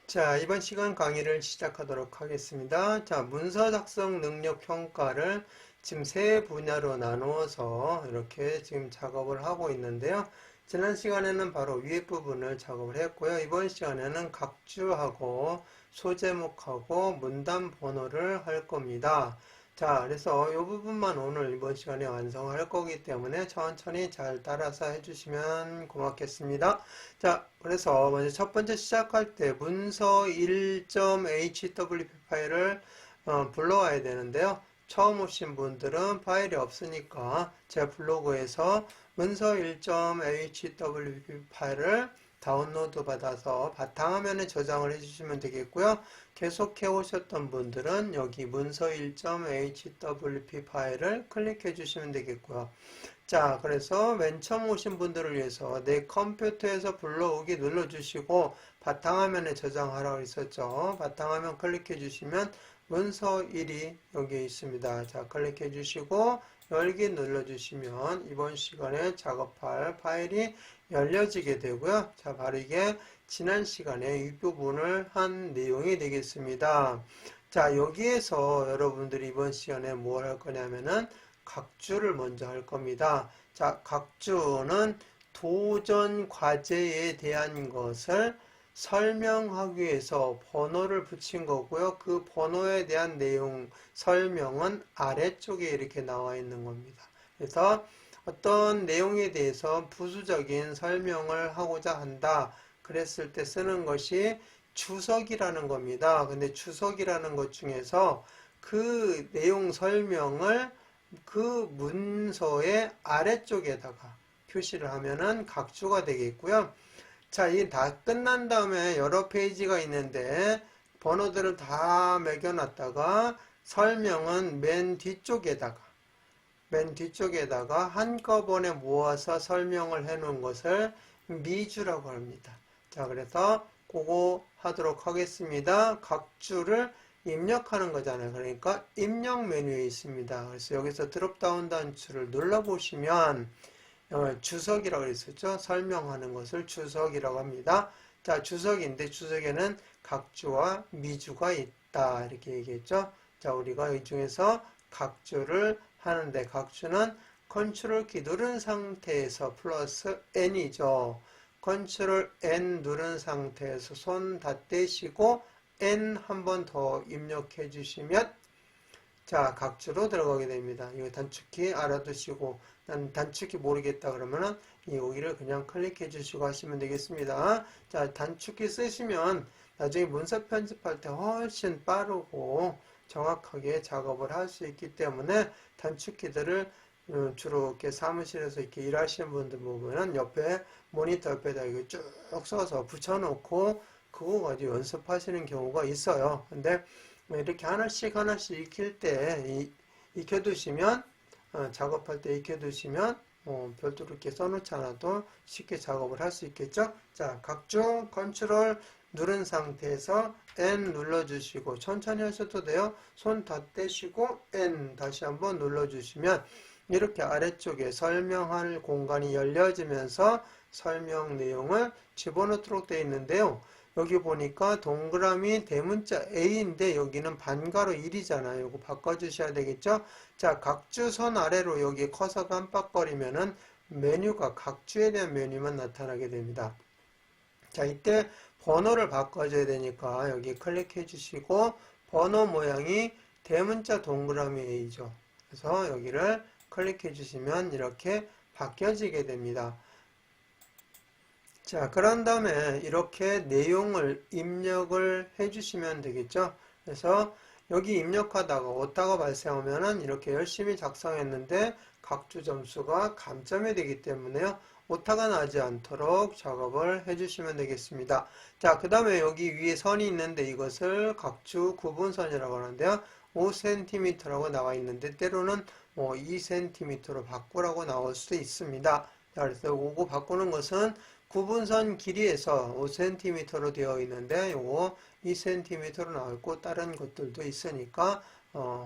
자, 이번 시간 강의를 시작하도록 하겠습니다. 자, 문서 작성 능력 평가를 지금 세 분야로 나누어서 이렇게 지금 작업을 하고 있는데요. 지난 시간에는 바로 위에 부분을 작업을 했고요. 이번 시간에는 각주하고 소제목하고 문단 번호를 할 겁니다. 자, 그래서 이 부분만 오늘 이번 시간에 완성할 거기 때문에 천천히 잘 따라서 해주시면 고맙겠습니다. 자, 그래서 먼저 첫 번째 시작할 때 문서 1.hwp 파일을 불러와야 되는데요. 처음 오신 분들은 파일이 없으니까 제 블로그에서 문서 1.hwp 파일을 다운로드 받아서 바탕화면에 저장을 해주시면 되겠고요. 계속해 오셨던 분들은 여기 문서 1.hwp 파일을 클릭해 주시면 되겠고요. 자, 그래서 맨 처음 오신 분들을 위해서 내 컴퓨터에서 불러오기 눌러주시고 바탕화면에 저장하라고 했었죠. 바탕화면 클릭해 주시면 문서 1이 여기 있습니다. 자, 클릭해 주시고 열기 눌러주시면 이번 시간에 작업할 파일이 열려지게 되고요. 자, 바로 이게 지난 시간에 이 부분을 한 내용이 되겠습니다. 자, 여기에서 여러분들이 이번 시간에 뭘 할 거냐면은 각주를 먼저 할 겁니다. 자, 각주는 도전 과제에 대한 것을 설명하기 위해서 번호를 붙인 거고요. 그 번호에 대한 내용, 설명은 아래쪽에 이렇게 나와 있는 겁니다. 그래서 어떤 내용에 대해서 부수적인 설명을 하고자 한다. 그랬을 때 쓰는 것이 주석이라는 겁니다. 근데 주석이라는 것 중에서 그 내용 설명을 그 문서의 아래쪽에다가 표시를 하면은 각주가 되겠고요. 자, 이게 다 끝난 다음에 여러 페이지가 있는데 번호들을 다 매겨놨다가 설명은 맨 뒤쪽에다가 한꺼번에 모아서 설명을 해 놓은 것을 미주라고 합니다. 자, 그래서 그거 하도록 하겠습니다. 각주를 입력하는 거잖아요. 그러니까 입력 메뉴에 있습니다. 그래서 여기서 드롭다운 단추를 눌러보시면 주석이라고 했었죠. 설명하는 것을 주석이라고 합니다. 자, 주석인데 주석에는 각주와 미주가 있다. 이렇게 얘기했죠. 자, 우리가 이 중에서 각주를 하는데 각주는 컨트롤 키 누른 상태에서 플러스 N이죠. 컨트롤 N 누른 상태에서 손 다 떼시고 N 한 번 더 입력해 주시면 자, 각주로 들어가게 됩니다. 이거 단축키 알아두시고 난 단축키 모르겠다 그러면은 여기를 그냥 클릭해 주시고 하시면 되겠습니다. 자, 단축키 쓰시면 나중에 문서 편집할 때 훨씬 빠르고 정확하게 작업을 할 수 있기 때문에 단축키들을 주로 이렇게 사무실에서 이렇게 일하시는 분들 보면은 옆에 모니터 옆에다 이거 쭉 써서 붙여놓고 그거 가지고 연습하시는 경우가 있어요. 근데 이렇게 하나씩 익힐 때 익혀두시면 작업할 때 익혀두시면 별도로 이렇게 써놓지 않아도 쉽게 작업을 할 수 있겠죠. 자, 각종 컨트롤 누른 상태에서 N 눌러주시고 천천히 하셔도 돼요. 손 다 떼시고 N 다시 한번 눌러주시면 이렇게 아래쪽에 설명할 공간이 열려지면서 설명 내용을 집어넣도록 되어 있는데요. 여기 보니까 동그라미 대문자 A인데 여기는 반가로 1이잖아요. 이거 바꿔주셔야 되겠죠? 자, 각주 선 아래로 여기 커서 깜빡거리면은 메뉴가 각주에 대한 메뉴만 나타나게 됩니다. 자, 이때 번호를 바꿔줘야 되니까 여기 클릭해 주시고 번호 모양이 대문자 동그라미 A죠. 그래서 여기를 클릭해 주시면 이렇게 바뀌어지게 됩니다. 자, 그런 다음에 이렇게 내용을 입력을 해주시면 되겠죠. 그래서 여기 입력하다가 오타가 발생하면은 이렇게 열심히 작성했는데 각주 점수가 감점이 되기 때문에요. 오타가 나지 않도록 작업을 해주시면 되겠습니다. 자, 그 다음에 여기 위에 선이 있는데 이것을 각주 구분선이라고 하는데요. 5cm라고 나와 있는데 때로는 2cm로 바꾸라고 나올 수도 있습니다. 자, 그래서 이거 바꾸는 것은 구분선 길이에서 5cm로 되어 있는데 요거 2cm로 나왔고 다른 것들도 있으니까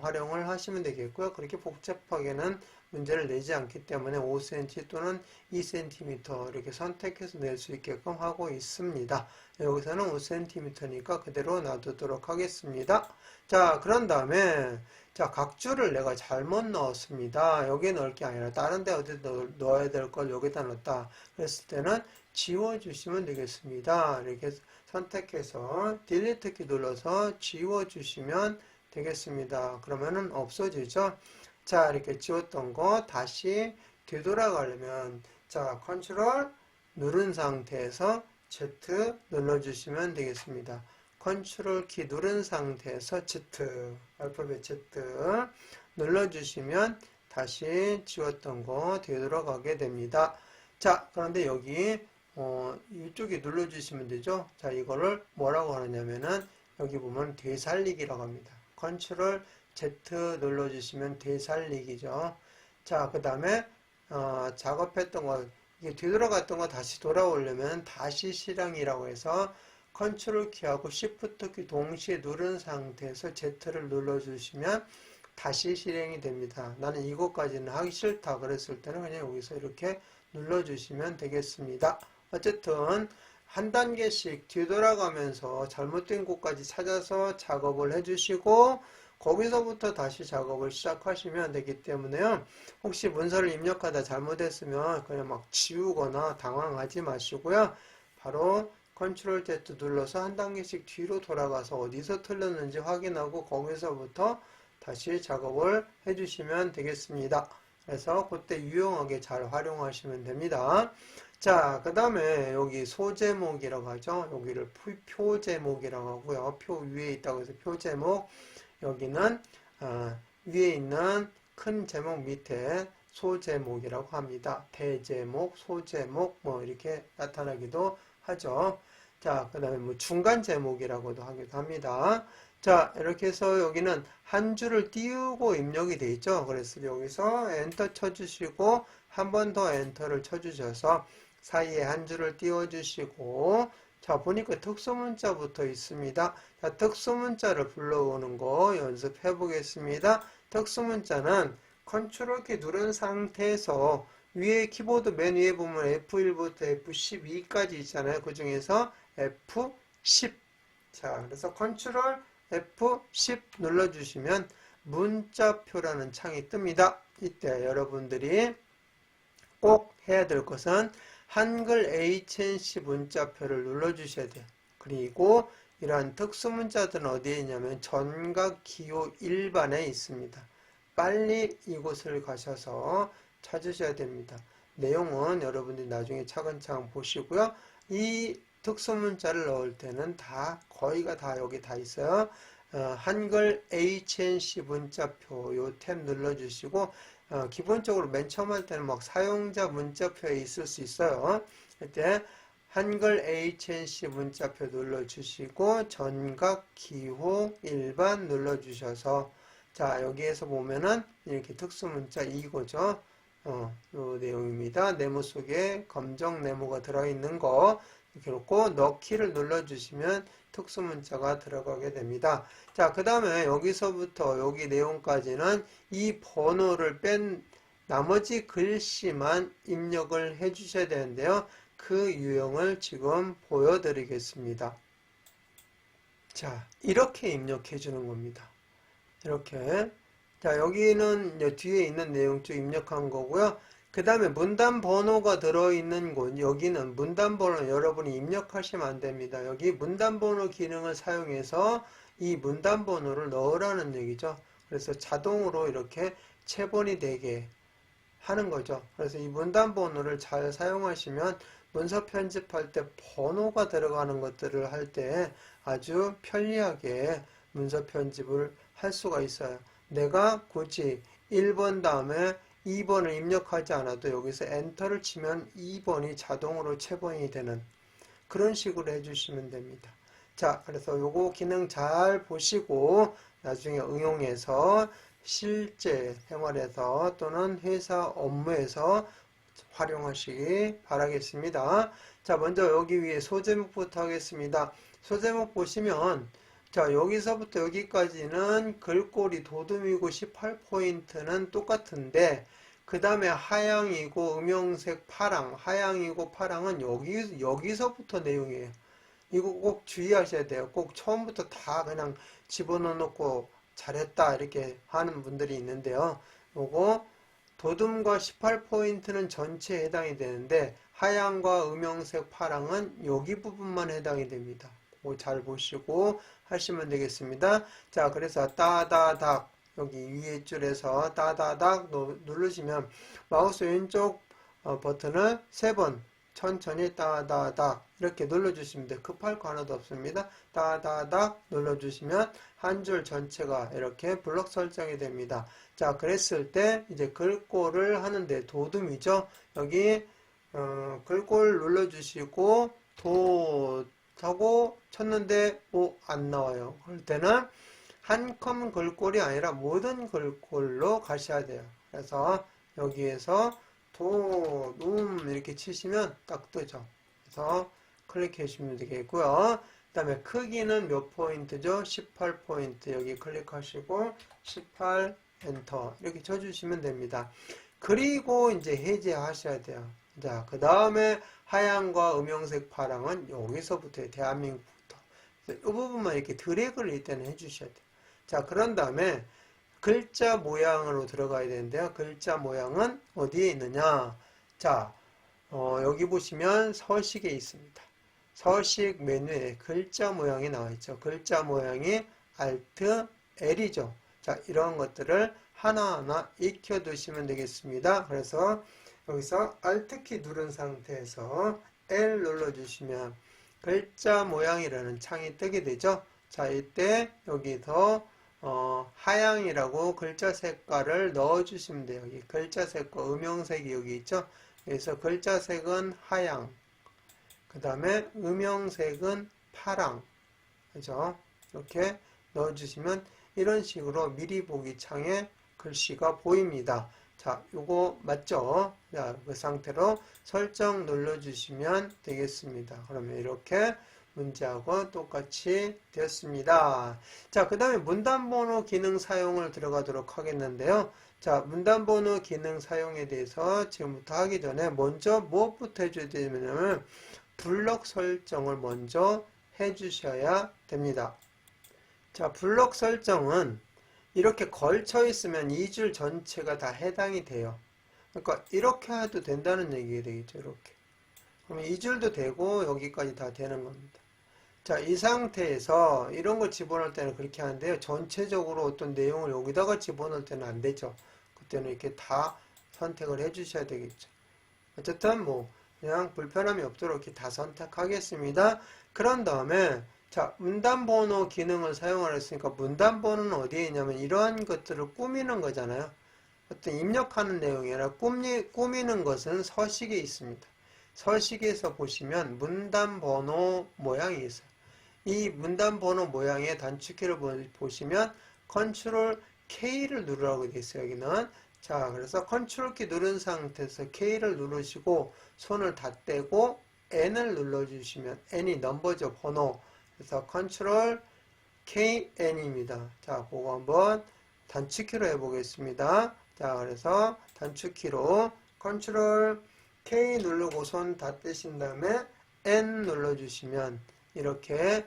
활용을 하시면 되겠고요. 그렇게 복잡하게는 문제를 내지 않기 때문에 5cm 또는 2cm 이렇게 선택해서 낼 수 있게끔 하고 있습니다. 여기서는 5cm니까 그대로 놔두도록 하겠습니다. 자, 그런 다음에 자, 각줄을 내가 잘못 넣었습니다. 여기에 넣을 게 아니라 다른 데 어디 넣어야 될 걸 여기다 넣었다. 그랬을 때는 지워주시면 되겠습니다. 이렇게 선택해서 딜리트 키 눌러서 지워주시면 되겠습니다. 그러면은 없어지죠. 자, 이렇게 지웠던 거 다시 되돌아가려면 자, 컨트롤 누른 상태에서 Z 눌러주시면 되겠습니다. 컨트롤 키 누른 상태에서 Z, 알파벳 Z 눌러주시면 다시 지웠던 거 되돌아가게 됩니다. 자, 그런데 여기 이쪽에 눌러주시면 되죠. 자, 이거를 뭐라고 하느냐면은 여기 보면 되살리기라고 합니다. 컨트롤 Z 눌러주시면 되살리기죠. 자, 그 다음에 작업했던 거, 이게 뒤돌아갔던 거 다시 돌아오려면 다시 실행이라고 해서 컨트롤 키하고 시프트 키 동시에 누른 상태에서 Z를 눌러주시면 다시 실행이 됩니다. 나는 이것까지는 하기 싫다 그랬을 때는 그냥 여기서 이렇게 눌러주시면 되겠습니다. 어쨌든 한 단계씩 뒤돌아가면서 잘못된 곳까지 찾아서 작업을 해주시고 거기서부터 다시 작업을 시작하시면 되기 때문에요. 혹시 문서를 입력하다 잘못했으면 그냥 막 지우거나 당황하지 마시고요. 바로 컨트롤 Z 눌러서 한 단계씩 뒤로 돌아가서 어디서 틀렸는지 확인하고 거기서부터 다시 작업을 해주시면 되겠습니다. 그래서 그때 유용하게 잘 활용하시면 됩니다. 자, 그 다음에 여기 소제목이라고 하죠. 여기를 표제목이라고 하고요. 표 위에 있다고 해서 표제목. 여기는 위에 있는 큰 제목 밑에 소제목이라고 합니다. 대제목, 소제목 뭐 이렇게 나타나기도 하죠. 자, 그 다음에 뭐 중간 제목이라고도 하기도 합니다. 자, 이렇게 해서 여기는 한 줄을 띄우고 입력이 되어 있죠. 그래서 여기서 엔터 쳐주시고 한 번 더 엔터를 쳐주셔서 사이에 한 줄을 띄워주시고 자, 보니까 특수문자 붙어 있습니다. 자, 특수문자를 불러오는 거 연습해 보겠습니다. 특수문자는 컨트롤 키 누른 상태에서 위에 키보드 맨 위에 보면 F1부터 F12까지 있잖아요. 그 중에서 F10. 자, 그래서 컨트롤 F10 눌러주시면 문자표라는 창이 뜹니다. 이때 여러분들이 꼭 해야 될 것은 한글 HNC 문자표를 눌러주셔야 돼요. 그리고 이러한 특수문자들은 어디에 있냐면 전각 기호 1반에 있습니다. 빨리 이곳을 가셔서 찾으셔야 됩니다. 내용은 여러분들이 나중에 차근차근 보시고요. 이 특수문자를 넣을 때는 거의가 다 여기 다 있어요. 한글 HNC 문자표 요 탭 눌러주시고 기본적으로 맨 처음 할 때는 막 사용자 문자표에 있을 수 있어요. 이때 한글 HNC 문자표 눌러주시고 전각 기호 1반 눌러주셔서 자, 여기에서 보면은 이렇게 특수문자 이거죠. 요 내용입니다. 네모 속에 검정 네모가 들어있는 거 이렇게 놓고 넣기를 눌러주시면 특수문자가 들어가게 됩니다. 자, 그 다음에 여기서부터 여기 내용까지는 이 번호를 뺀 나머지 글씨만 입력을 해 주셔야 되는데요. 그 유형을 지금 보여드리겠습니다. 자, 이렇게 입력해 주는 겁니다. 이렇게. 자, 여기는 뒤에 있는 내용 쭉 입력한 거고요. 그 다음에 문단 번호가 들어있는 곳, 여기는 문단 번호 여러분이 입력하시면 안 됩니다. 여기 문단 번호 기능을 사용해서 이 문단 번호를 넣으라는 얘기죠. 그래서 자동으로 이렇게 체본이 되게 하는 거죠. 그래서 이 문단 번호를 잘 사용하시면 문서 편집할 때 번호가 들어가는 것들을 할 때 아주 편리하게 문서 편집을 할 수가 있어요. 내가 굳이 1번 다음에 2번을 입력하지 않아도 여기서 엔터를 치면 2번이 자동으로 체본이 되는 그런 식으로 해주시면 됩니다. 자, 그래서 요거 기능 잘 보시고 나중에 응용해서 실제 생활에서 또는 회사 업무에서 활용하시기 바라겠습니다. 자, 먼저 여기 위에 소제목부터 하겠습니다. 소제목 보시면 자, 여기서부터 여기까지는 글꼴이 도둠이고 18포인트는 똑같은데 그 다음에 하양이고 음영색 파랑, 하양이고 파랑은 여기서부터 내용이에요. 이거 꼭 주의하셔야 돼요. 꼭 처음부터 다 그냥 집어넣어 놓고 잘했다 이렇게 하는 분들이 있는데요. 요거 도둠과 18포인트는 전체에 해당이 되는데 하양과 음영색 파랑은 여기 부분만 해당이 됩니다. 그거 잘 보시고 하시면 되겠습니다. 자, 그래서 따다닥 여기 위에 줄에서 따다닥 누르시면 마우스 왼쪽 버튼을 3번 천천히 따다닥 이렇게 눌러주시면 돼요. 급할 거 하나도 없습니다. 따다닥 눌러주시면 한 줄 전체가 이렇게 블록 설정이 됩니다. 자, 그랬을 때 이제 글꼴을 하는데 도둠이죠. 여기 글꼴 눌러주시고 도 하고 쳤는데 안 나와요. 그럴 때는 한 컴 글꼴이 아니라 모든 글꼴로 가셔야 돼요. 그래서 여기에서 도둠 이렇게 치시면 딱 뜨죠. 그래서 클릭해 주시면 되겠고요. 그 다음에 크기는 몇 포인트죠? 18포인트 여기 클릭하시고 18 엔터 이렇게 쳐주시면 됩니다. 그리고 이제 해제하셔야 돼요. 자, 그 다음에 하양과 음영색 파랑은 여기서부터 대한민국부터 이 부분만 이렇게 드래그를 이때는 해주셔야 돼요. 자, 그런 다음에 글자 모양으로 들어가야 되는데요. 글자 모양은 어디에 있느냐? 자, 여기 보시면 서식에 있습니다. 서식 메뉴에 글자 모양이 나와 있죠. 글자 모양이 Alt L이죠. 자, 이런 것들을 하나하나 익혀두시면 되겠습니다. 그래서 여기서 Alt키 누른 상태에서 L 눌러주시면 글자 모양이라는 창이 뜨게 되죠. 자, 이때 여기서 하양이라고 글자 색깔을 넣어주시면 돼요. 이 글자 색과 음영색이 여기 있죠. 그래서 글자 색은 하양, 그 다음에 음영색은 파랑, 그죠? 이렇게 넣어주시면 이런 식으로 미리 보기 창에 글씨가 보입니다. 자, 요거 맞죠? 자, 그 상태로 설정 눌러주시면 되겠습니다. 그러면 이렇게 문제하고 똑같이 되었습니다. 자, 그 다음에 문단번호 기능 사용을 들어가도록 하겠는데요. 자, 문단번호 기능 사용에 대해서 지금부터 하기 전에 먼저 무엇부터 해줘야 되냐면 블럭 설정을 먼저 해주셔야 됩니다. 자, 블럭 설정은 이렇게 걸쳐 있으면 이 줄 전체가 다 해당이 돼요. 그러니까 이렇게 해도 된다는 얘기가 되겠죠. 이렇게. 그러면 이 줄도 되고 여기까지 다 되는 겁니다. 자, 이 상태에서 이런 걸 집어넣을 때는 그렇게 하는데요. 전체적으로 어떤 내용을 여기다가 집어넣을 때는 안 되죠. 그때는 이렇게 다 선택을 해 주셔야 되겠죠. 어쨌든 뭐 그냥 불편함이 없도록 이렇게 다 선택하겠습니다. 그런 다음에 자, 문단번호 기능을 사용하였으니까 문단번호는 어디에 있냐면 이러한 것들을 꾸미는 거잖아요. 어떤 입력하는 내용이 아니라 꾸미는 것은 서식에 있습니다. 서식에서 보시면 문단번호 모양이 있어요. 이 문단번호 모양의 단축키를 보시면 컨트롤 K를 누르라고 되어 있어요. 여기는. 자, 그래서 컨트롤 키 누른 상태에서 K를 누르시고 손을 다 떼고 N을 눌러주시면 N이 넘버죠. 번호. 그래서 컨트롤 KN입니다. 자, 그거 한번 단축키로 해보겠습니다. 자, 그래서 단축키로 컨트롤 K 누르고 손 다 떼신 다음에 N 눌러주시면 이렇게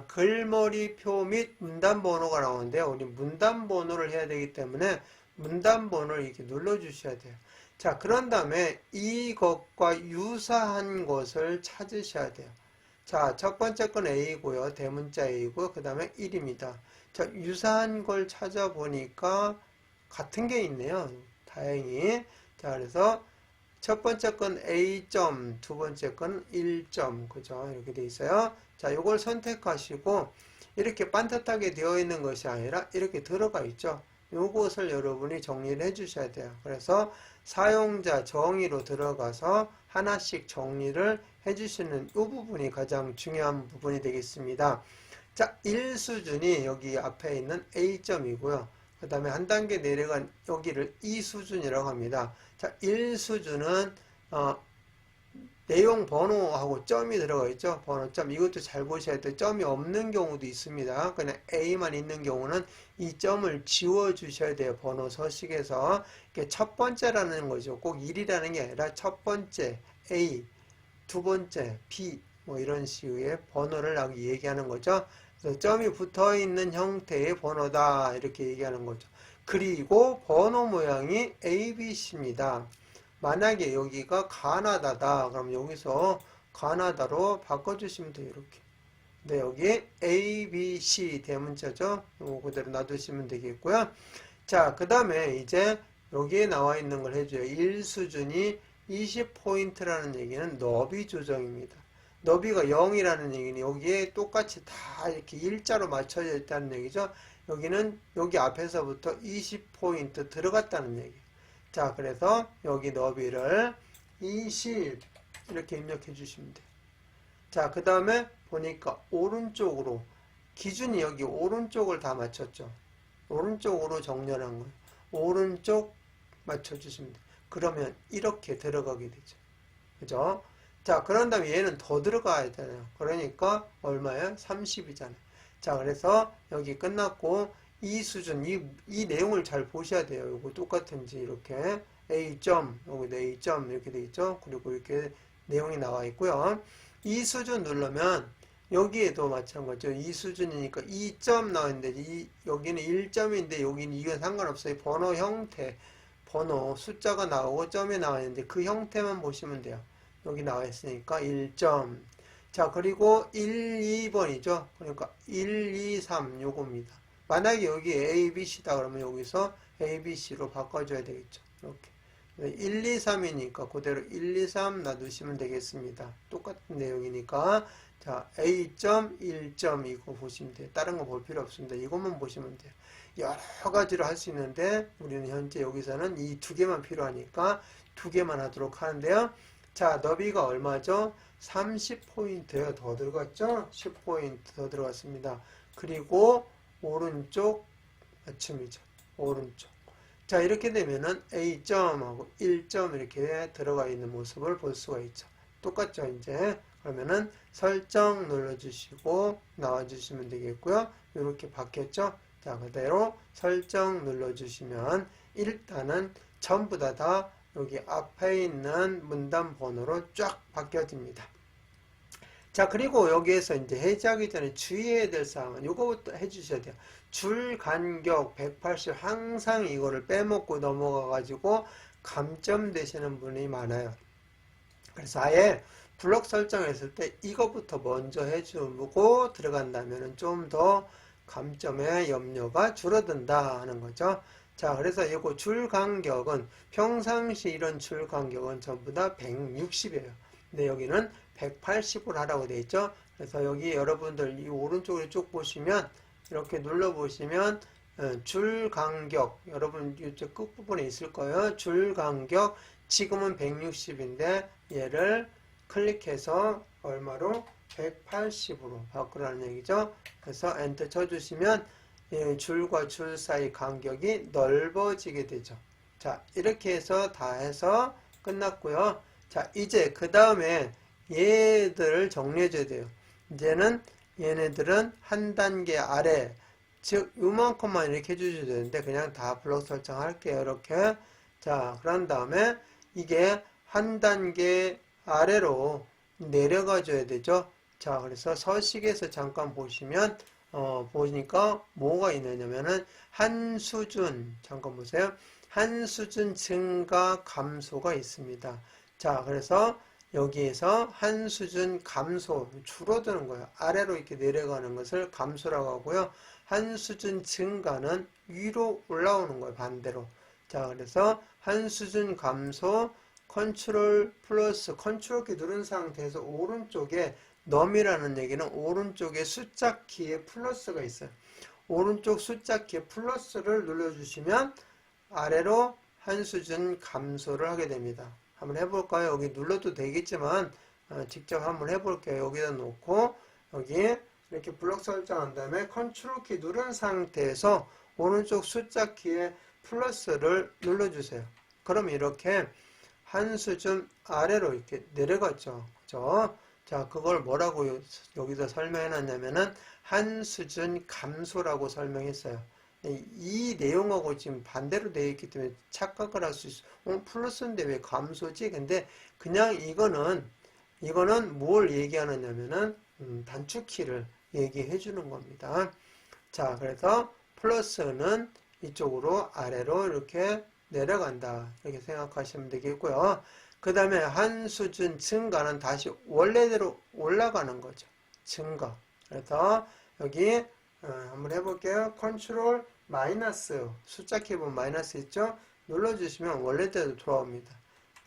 글머리표 및 문단번호가 나오는데요. 우리 문단번호를 해야 되기 때문에 문단번호를 이렇게 눌러주셔야 돼요. 자, 그런 다음에 이것과 유사한 것을 찾으셔야 돼요. 자, 첫 번째 건 A고요. 대문자 A고요. 그 다음에 1입니다. 자, 유사한 걸 찾아보니까 같은 게 있네요. 다행히. 자, 그래서 첫 번째 건 A.점, 두 번째 건 1점, 그죠? 이렇게 돼 있어요. 자, 요걸 선택하시고, 이렇게 반듯하게 되어 있는 것이 아니라 이렇게 들어가 있죠. 요것을 여러분이 정리를 해 주셔야 돼요. 그래서 사용자 정의로 들어가서 하나씩 정리를 해 주시는 이 부분이 가장 중요한 부분이 되겠습니다. 자, 1수준이 여기 앞에 있는 A점이고요. 그 다음에 한 단계 내려간 여기를 2수준이라고 합니다. 자, 1수준은 내용 번호하고 점이 들어가 있죠. 번호점. 이것도 잘 보셔야 돼요. 점이 없는 경우도 있습니다. 그냥 A만 있는 경우는 이 점을 지워 주셔야 돼요. 번호 서식에서. 이게 첫 번째라는 거죠. 꼭 1이라는 게 아니라 첫 번째 A, 두 번째 B, 뭐 이런 식의 번호를 얘기하는 거죠. 그래서 점이 붙어 있는 형태의 번호다. 이렇게 얘기하는 거죠. 그리고 번호 모양이 ABC입니다. 만약에 여기가 가나다다. 그럼 여기서 가나다로 바꿔주시면 돼요. 이렇게. 네, 여기 ABC 대문자죠. 이거 그대로 놔두시면 되겠고요. 자, 그 다음에 이제 여기에 나와 있는 걸 해줘요. 1수준이 20포인트라는 얘기는 너비 조정입니다. 너비가 0이라는 얘기는 여기에 똑같이 다 이렇게 일자로 맞춰져 있다는 얘기죠. 여기는 여기 앞에서부터 20포인트 들어갔다는 얘기예요. 자, 그래서 여기 너비를 20 이렇게 입력해 주시면 돼요. 자, 그 다음에 보니까 오른쪽으로 기준이 여기 오른쪽을 다 맞췄죠. 오른쪽으로 정렬한 거예요. 오른쪽 맞춰주시면 돼요. 그러면 이렇게 들어가게 되죠. 그죠? 자, 그런 다음에 얘는 더 들어가야 되잖아요. 그러니까 얼마예요? 30이잖아요. 자, 그래서 여기 끝났고 이 수준, 이 내용을 잘 보셔야 돼요. 이거 똑같은지 이렇게 A점, 여기 A점 이렇게 돼 있죠. 그리고 이렇게 내용이 나와 있고요. 이 수준 누르면 여기에도 마찬가지죠. 이 수준이니까 2점 나와 있는데 여기는 1점인데 여기는 이건 상관없어요. 번호 형태, 번호 숫자가 나오고 점이 나와 있는데 그 형태만 보시면 돼요. 여기 나와 있으니까 1점. 자, 그리고 1, 2번이죠. 그러니까 1, 2, 3 요겁니다. 만약에 여기 A, B, C다 그러면 여기서 A, B, C로 바꿔줘야 되겠죠. 이렇게. 1, 2, 3이니까 그대로 1, 2, 3 놔두시면 되겠습니다. 똑같은 내용이니까. 자, A점, 1점 이거 보시면 돼요. 다른 거 볼 필요 없습니다. 이것만 보시면 돼요. 여러 가지로 할 수 있는데 우리는 현재 여기서는 이 두 개만 필요하니까 두 개만 하도록 하는데요. 자, 너비가 얼마죠? 30포인트가 더 들어갔죠? 10포인트 더 들어갔습니다. 그리고 오른쪽 맞춤이죠. 오른쪽. 자, 이렇게 되면은 A점하고 1점 이렇게 들어가 있는 모습을 볼 수가 있죠. 똑같죠, 이제. 그러면은 설정 눌러주시고 나와주시면 되겠고요. 이렇게 바뀌었죠? 자, 그대로 설정 눌러주시면 일단은 전부 다 여기 앞에 있는 문단 번호로 쫙 바뀌어집니다. 자, 그리고 여기에서 이제 해제하기 전에 주의해야 될 사항은 이거부터 해주셔야 돼요. 줄 간격 180 항상 이거를 빼먹고 넘어가 가지고 감점되시는 분이 많아요. 그래서 아예 블록 설정했을 때 이거부터 먼저 해주고 들어간다면 좀 더 감점의 염려가 줄어든다 하는 거죠. 자, 그래서 이거 줄 간격은 평상시 이런 줄 간격은 전부 다 160이에요. 근데 여기는 180으로 하라고 되어 있죠. 그래서 여기 여러분들 이 오른쪽을 쭉 보시면 이렇게 눌러 보시면 줄 간격 여러분 이쪽 끝부분에 있을 거예요. 줄 간격 지금은 160인데 얘를 클릭해서 얼마로? 180으로 바꾸라는 얘기죠. 그래서 엔터 쳐주시면 줄과 줄 사이 간격이 넓어지게 되죠. 자, 이렇게 해서 다 해서 끝났고요. 자, 이제 그 다음에 얘들을 정리해 줘야 돼요. 이제는 얘네들은 한 단계 아래, 즉 요만큼만 이렇게 해주셔야 되는데 그냥 다 블록 설정할게요. 이렇게. 자, 그런 다음에 이게 한 단계 아래로 내려가 줘야 되죠. 자, 그래서 서식에서 잠깐 보시면 보니까 뭐가 있느냐면은 한 수준, 잠깐 보세요. 한 수준 증가 감소가 있습니다. 자, 그래서 여기에서 한 수준 감소, 줄어드는 거예요. 아래로 이렇게 내려가는 것을 감소라고 하고요. 한 수준 증가는 위로 올라오는 거예요. 반대로. 자, 그래서 한 수준 감소, 컨트롤 플러스, 컨트롤 키 누른 상태에서 오른쪽에 넘이라는 얘기는 오른쪽에 숫자 키에 플러스가 있어요. 오른쪽 숫자 키에 플러스를 눌러주시면 아래로 한 수준 감소를 하게 됩니다. 한번 해볼까요? 여기 눌러도 되겠지만 직접 한번 해볼게요. 여기다 놓고 여기 이렇게 블록 설정한 다음에 컨트롤 키 누른 상태에서 오른쪽 숫자 키에 플러스를 눌러주세요. 그럼 이렇게 한 수준 아래로 이렇게 내려갔죠. 그죠? 자, 그걸 뭐라고 여기서 설명해 놨냐면은 한 수준 감소라고 설명했어요. 이 내용하고 지금 반대로 되어 있기 때문에 착각을 할 수 있어. 플러스인데 왜 감소지? 근데 그냥 이거는 뭘 얘기하느냐면은 단축키를 얘기해 주는 겁니다. 자, 그래서 플러스는 이쪽으로 아래로 이렇게 내려간다. 이렇게 생각하시면 되겠고요. 그 다음에 한 수준 증가는 다시 원래대로 올라가는 거죠. 증가. 그래서 여기 한번 해볼게요. 컨트롤 마이너스 숫자 키보드 마이너스 있죠? 눌러주시면 원래대로 돌아옵니다.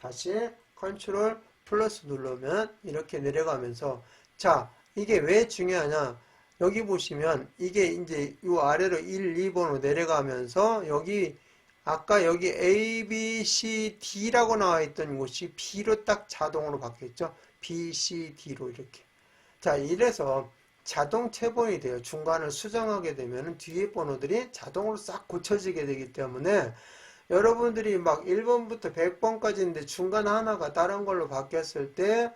다시 컨트롤 플러스 누르면 이렇게 내려가면서 자, 이게 왜 중요하냐? 여기 보시면 이게 이제 이 아래로 1, 2번으로 내려가면서 여기 아까 여기 A, B, C, D라고 나와 있던 곳이 B로 딱 자동으로 바뀌었죠. B, C, D로 이렇게. 자, 이래서 자동 체본이 돼요. 중간을 수정하게 되면 뒤에 번호들이 자동으로 싹 고쳐지게 되기 때문에 여러분들이 막 1번부터 100번까지인데 중간 하나가 다른 걸로 바뀌었을 때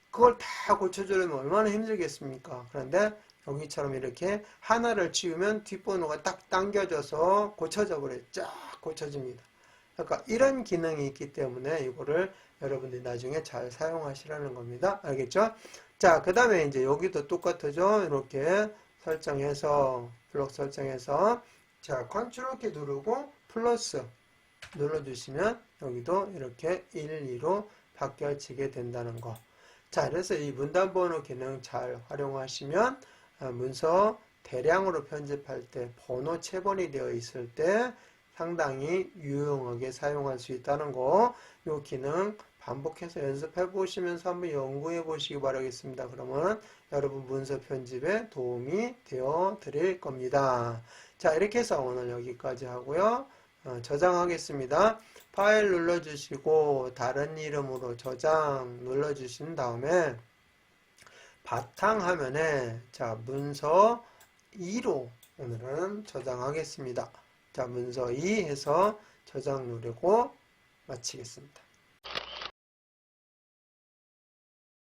그걸 다 고쳐주려면 얼마나 힘들겠습니까? 그런데 여기처럼 이렇게 하나를 지우면 뒷번호가 딱 당겨져서 고쳐져 버려요. 쫙 고쳐집니다. 그러니까 이런 기능이 있기 때문에 이거를 여러분들이 나중에 잘 사용하시라는 겁니다. 알겠죠? 자, 그 다음에 이제 여기도 똑같죠? 이렇게 설정해서, 블록 설정해서, 자, 컨트롤 키 누르고 플러스 눌러주시면 여기도 이렇게 1, 2로 바뀌어지게 된다는 거. 자, 그래서 이 문단번호 기능 잘 활용하시면 문서 대량으로 편집할 때 번호 체본이 되어 있을 때 상당히 유용하게 사용할 수 있다는 거. 이 기능 반복해서 연습해 보시면서 한번 연구해 보시기 바라겠습니다. 그러면 여러분 문서 편집에 도움이 되어 드릴 겁니다. 자, 이렇게 해서 오늘 여기까지 하고요. 저장하겠습니다. 파일 눌러주시고 다른 이름으로 저장 눌러주신 다음에 바탕화면에 자 문서 2로 오늘은 저장하겠습니다. 자 문서 2 해서 저장 누르고 마치겠습니다.